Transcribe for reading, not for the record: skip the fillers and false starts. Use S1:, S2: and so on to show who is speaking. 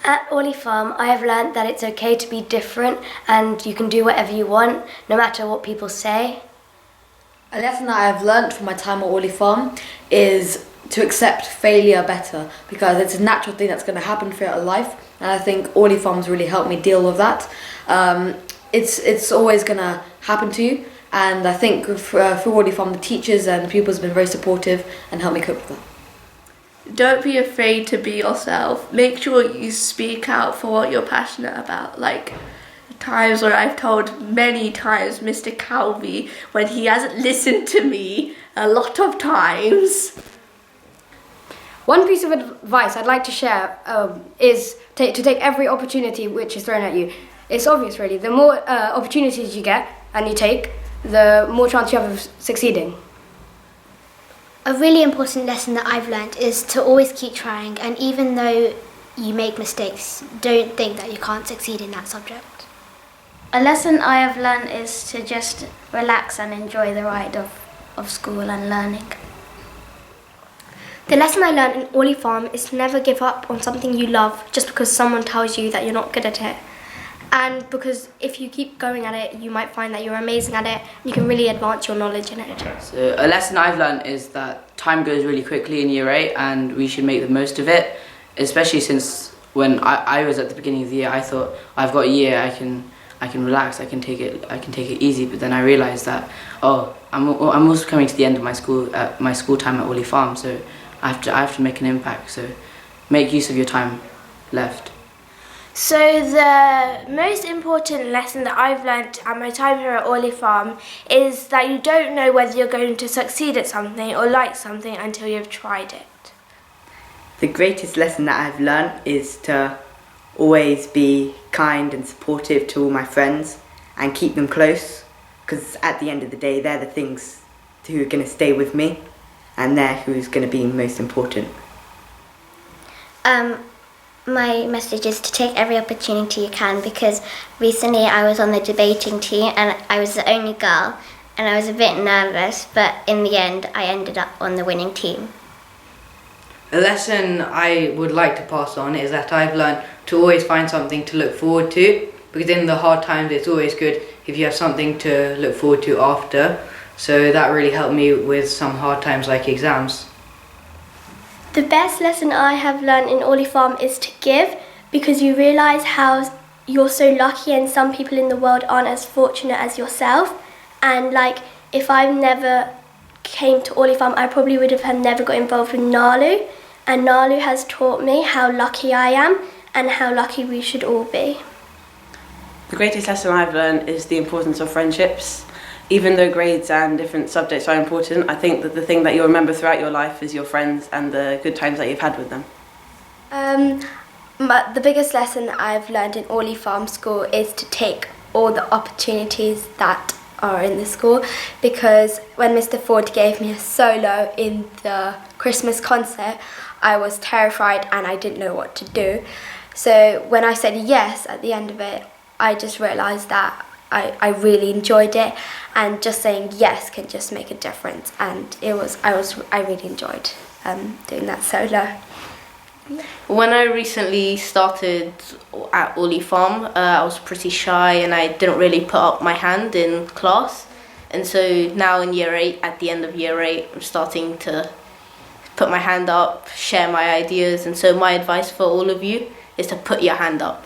S1: At Orley Farm, I have learnt that it's okay to be different and you can do whatever you want, no matter what people say.
S2: A lesson that I've learnt from my time at Orley Farm is to accept failure better, because it's a natural thing that's going to happen throughout life, and I think Orley Farm's really helped me deal with that. It's always going to happen to you, and I think through Orley Farm the teachers and pupils have been very supportive and helped me cope with that.
S3: Don't be afraid to be yourself. Make sure you speak out for what you're passionate about. Like times where I've told many times Mr. Calvi when he hasn't listened to me a lot of times.
S4: One piece of advice I'd like to share is to take every opportunity which is thrown at you. It's obvious really, the more opportunities you get and you take, the more chance you have of succeeding.
S5: A really important lesson that I've learned is to always keep trying, and even though you make mistakes, don't think that you can't succeed in that subject.
S6: A lesson I have learned is to just relax and enjoy the ride of school and learning.
S7: The lesson I learned in Orley Farm is to never give up on something you love just because someone tells you that you're not good at it. And because if you keep going at it, you might find that you're amazing at it, and you can really advance your knowledge in it.
S8: So a lesson I've learned is that time goes really quickly in year 8 and we should make the most of it, especially since when I was at the beginning of the year, I thought I've got a year, I can relax, I can take it easy, but then I realised that I'm also coming to the end of my school time at Orley Farm, so I have to make an impact, so make use of your time left.
S7: So the most important lesson that I've learnt at my time here at Orley Farm is that you don't know whether you're going to succeed at something or like something until you've tried it.
S9: The greatest lesson that I've learnt is to always be kind and supportive to all my friends and keep them close, because at the end of the day they're the things who are going to stay with me and they're who's going to be most important.
S5: My message is to take every opportunity you can, because recently I was on the debating team and I was the only girl and I was a bit nervous, but in the end I ended up on the winning team.
S10: A lesson I would like to pass on is that I've learned to always find something to look forward to, because in the hard times it's always good if you have something to look forward to after. So that really helped me with some hard times like exams.
S7: The best lesson I have learned in Orley Farm is to give, because you realise how you're so lucky and some people in the world aren't as fortunate as yourself. And like, if I never came to Orley Farm, I probably would have never got involved with NALU, and NALU has taught me how lucky I am and how lucky we should all be.
S11: The greatest lesson I've learned is the importance of friendships. Even though grades and different subjects are important, I think that the thing that you'll remember throughout your life is your friends and the good times that you've had with them.
S7: But the biggest lesson I've learned in Orley Farm School is to take all the opportunities that are in the school, because when Mr. Ford gave me a solo in the Christmas concert, I was terrified and I didn't know what to do. So when I said yes at the end of it, I just realised that I really enjoyed it, and just saying yes can just make a difference, and I really enjoyed doing that solo.
S3: When I recently started at Orley Farm, I was pretty shy and I didn't really put up my hand in class, and so now in year 8, at the end of year 8, I'm starting to put my hand up, share my ideas, and so my advice for all of you is to put your hand up.